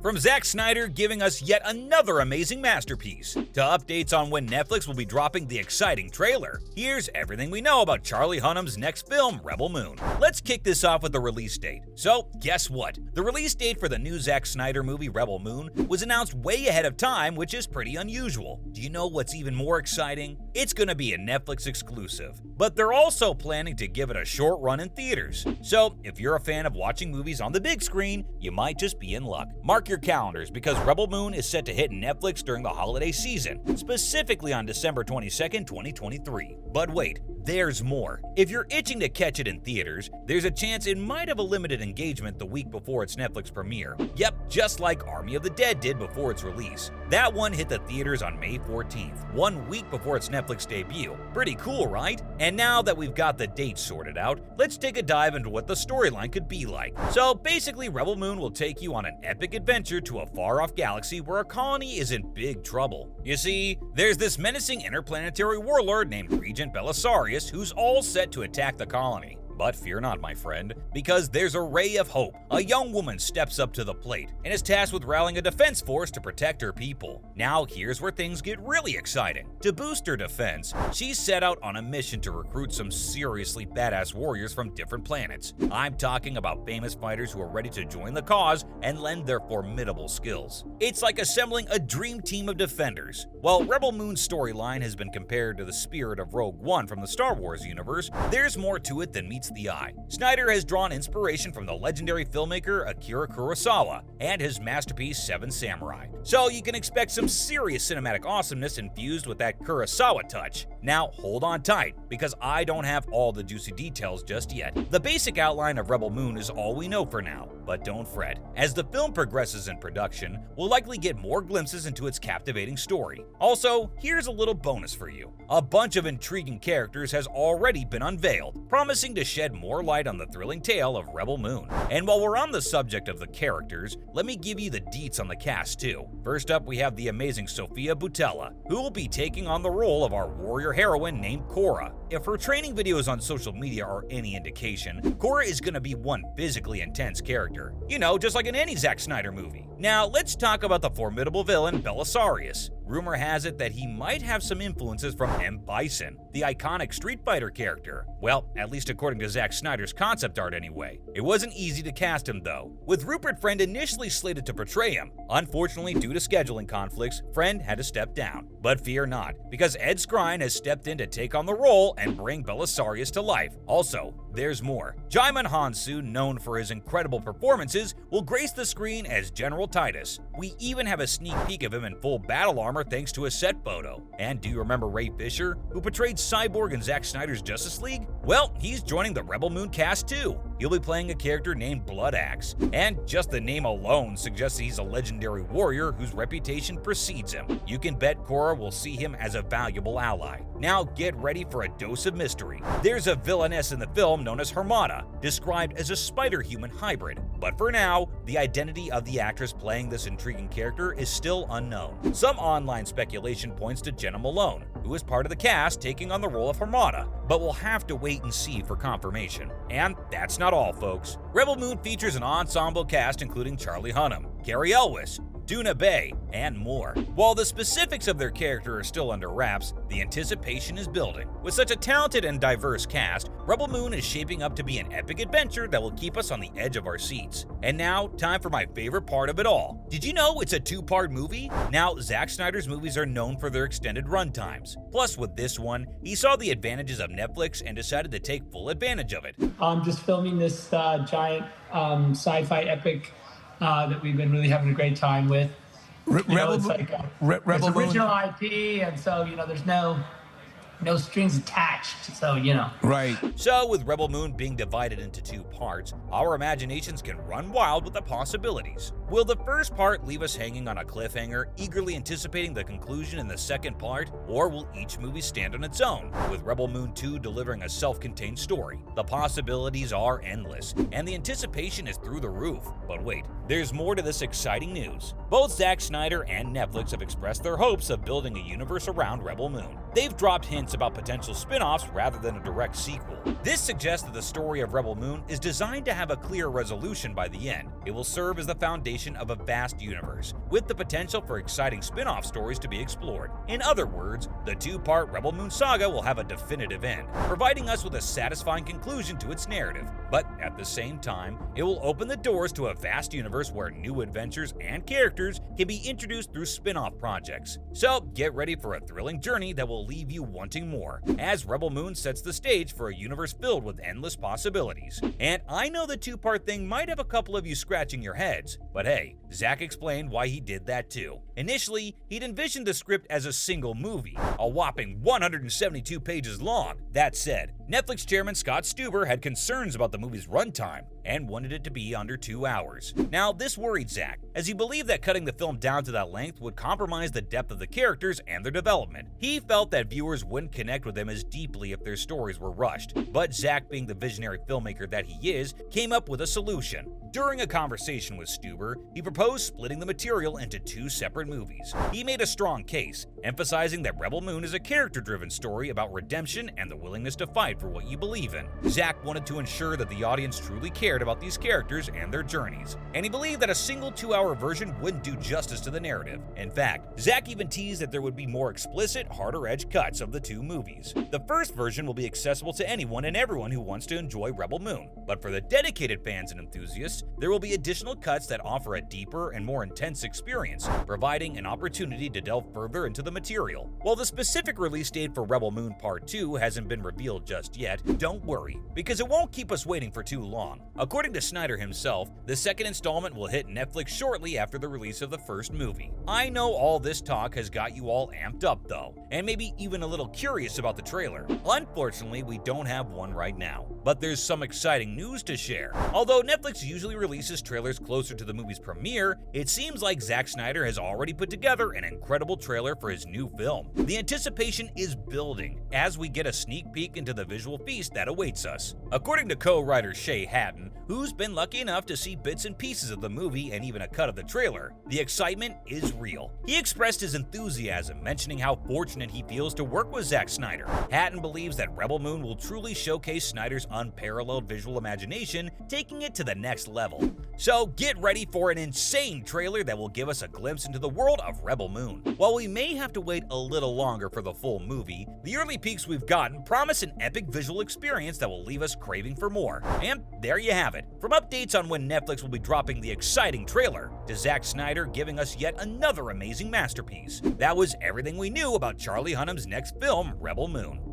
From Zack Snyder giving us yet another amazing masterpiece, to updates on when Netflix will be dropping the exciting trailer, here's everything we know about Charlie Hunnam's next film, Rebel Moon. Let's kick this off with the release date. So, guess what? The release date for the new Zack Snyder movie Rebel Moon was announced way ahead of time, which is pretty unusual. Do you know what's even more exciting? It's gonna be a Netflix exclusive, but they're also planning to give it a short run in theaters. So, if you're a fan of watching movies on the big screen, you might just be in luck. Mark your calendars because Rebel Moon is set to hit Netflix during the holiday season, specifically on December 22nd, 2023. But wait, there's more. If you're itching to catch it in theaters, there's a chance it might have a limited engagement the week before its Netflix premiere. Yep, just like Army of the Dead did before its release. That one hit the theaters on May 14th, 1 week before its Netflix debut. Pretty cool, right? And now that we've got the dates sorted out, let's take a dive into what the storyline could be like. So basically, Rebel Moon will take you on an epic adventure to a far-off galaxy where a colony is in big trouble. You see, there's this menacing interplanetary warlord named Regent Belisarius who's all set to attack the colony. But fear not, my friend, because there's a ray of hope. A young woman steps up to the plate and is tasked with rallying a defense force to protect her people. Now here's where things get really exciting. To boost her defense, she's set out on a mission to recruit some seriously badass warriors from different planets. I'm talking about famous fighters who are ready to join the cause and lend their formidable skills. It's like assembling a dream team of defenders. While Rebel Moon's storyline has been compared to the spirit of Rogue One from the Star Wars universe, there's more to it than meets the eye. Snyder has drawn inspiration from the legendary filmmaker Akira Kurosawa and his masterpiece Seven Samurai. So you can expect some serious cinematic awesomeness infused with that Kurosawa touch. Now hold on tight, because I don't have all the juicy details just yet. The basic outline of Rebel Moon is all we know for now, but don't fret. As the film progresses in production, we'll likely get more glimpses into its captivating story. Also, here's a little bonus for you. A bunch of intriguing characters has already been unveiled, promising to shed more light on the thrilling tale of Rebel Moon. And while we're on the subject of the characters, let me give you the deets on the cast too. First up, we have the amazing Sofia Boutella, who will be taking on the role of our warrior heroine named Cora. If her training videos on social media are any indication, Cora is gonna be one physically intense character. You know, just like in any Zack Snyder movie. Now, let's talk about the formidable villain Belisarius. Rumor has it that he might have some influences from M. Bison, the iconic Street Fighter character. Well, at least according to Zack Snyder's concept art anyway. It wasn't easy to cast him though, with Rupert Friend initially slated to portray him. Unfortunately, due to scheduling conflicts, Friend had to step down. But fear not, because Ed Skrein has stepped in to take on the role and bring Belisarius to life. Also, there's more. Djimon Hounsou, known for his incredible performances, will grace the screen as General Titus. We even have a sneak peek of him in full battle armor thanks to a set photo. And do you remember Ray Fisher, who portrayed Cyborg in Zack Snyder's Justice League? Well, he's joining the Rebel Moon cast too. He'll be playing a character named Blood Axe, and just the name alone suggests he's a legendary warrior whose reputation precedes him. You can bet Cora will see him as a valuable ally. Now get ready for a dose of mystery. There's a villainess in the film known as Hermana, described as a spider-human hybrid. But for now, the identity of the actress playing this intriguing character is still unknown. Some online speculation points to Jenna Malone, who is part of the cast taking on the role of Hermana, but we'll have to wait and see for confirmation. And that's not all, folks. Rebel Moon features an ensemble cast including Charlie Hunnam, Cary Elwes, Duna Bay, and more. While the specifics of their character are still under wraps, the anticipation is building. With such a talented and diverse cast, Rebel Moon is shaping up to be an epic adventure that will keep us on the edge of our seats. And now, time for my favorite part of it all. Did you know it's a two-part movie? Now, Zack Snyder's movies are known for their extended runtimes. Plus, with this one, he saw the advantages of Netflix and decided to take full advantage of it. Just filming this giant sci-fi epic that we've been really having a great time with. Rebel It's original IP, and so there's no strings attached. So Right. So with Rebel Moon being divided into two parts, our imaginations can run wild with the possibilities. Will the first part leave us hanging on a cliffhanger, eagerly anticipating the conclusion in the second part, or will each movie stand on its own, with Rebel Moon 2 delivering a self-contained story? The possibilities are endless, and the anticipation is through the roof. But wait, there's more to this exciting news. Both Zack Snyder and Netflix have expressed their hopes of building a universe around Rebel Moon. They've dropped hints about potential spin-offs rather than a direct sequel. This suggests that the story of Rebel Moon is designed to have a clear resolution by the end. It will serve as the foundation creation of a vast universe, with the potential for exciting spin-off stories to be explored. In other words, the two-part Rebel Moon saga will have a definitive end, providing us with a satisfying conclusion to its narrative. But at the same time, it will open the doors to a vast universe where new adventures and characters can be introduced through spin-off projects. So get ready for a thrilling journey that will leave you wanting more, as Rebel Moon sets the stage for a universe filled with endless possibilities. And I know the two-part thing might have a couple of you scratching your heads, but hey, Zack explained why he did that too. Initially, he'd envisioned the script as a single movie, a whopping 172 pages long. That said, Netflix chairman Scott Stuber had concerns about the movie's runtime and wanted it to be under 2 hours. Now, this worried Zack, as he believed that cutting the film down to that length would compromise the depth of the characters and their development. He felt that viewers wouldn't connect with them as deeply if their stories were rushed, but Zack, being the visionary filmmaker that he is, came up with a solution. During a conversation with Stuber, he proposed splitting the material into 2 separate movies. He made a strong case, emphasizing that Rebel Moon is a character-driven story about redemption and the willingness to fight for what you believe in. Zack wanted to ensure that the audience truly cared about these characters and their journeys, and he believed that a single 2-hour version wouldn't do justice to the narrative. In fact, Zack even teased that there would be more explicit, harder-edge cuts of the 2 movies. The first version will be accessible to anyone and everyone who wants to enjoy Rebel Moon, but for the dedicated fans and enthusiasts, there will be additional cuts that offer a deeper and more intense experience, providing an opportunity to delve further into the material. While the specific release date for Rebel Moon Part 2 hasn't been revealed just yet, don't worry, because it won't keep us waiting for too long. According to Snyder himself, the second installment will hit Netflix shortly after the release of the first movie. I know all this talk has got you all amped up though, and maybe even a little curious about the trailer. Unfortunately, we don't have one right now, but there's some exciting news to share. Although Netflix usually releases trailers closer to the movie's premiere, it seems like Zack Snyder has already put together an incredible trailer for his new film. The anticipation is building as we get a sneak peek into the visual feast that awaits us. According to co-writer Shay Hatton, who's been lucky enough to see bits and pieces of the movie and even a cut of the trailer, the excitement is real. He expressed his enthusiasm, mentioning how fortunate he feels to work with Zack Snyder. Hatton believes that Rebel Moon will truly showcase Snyder's unparalleled visual imagination, taking it to the next level. So get ready for an insane trailer that will give us a glimpse into the world of Rebel Moon. While we may have to wait a little longer for the full movie, the early peeks we've gotten promise an epic visual experience that will leave us craving for more. And there you have it. From updates on when Netflix will be dropping the exciting trailer, to Zack Snyder giving us yet another amazing masterpiece. That was everything we knew about Charlie Hunnam's next film, Rebel Moon.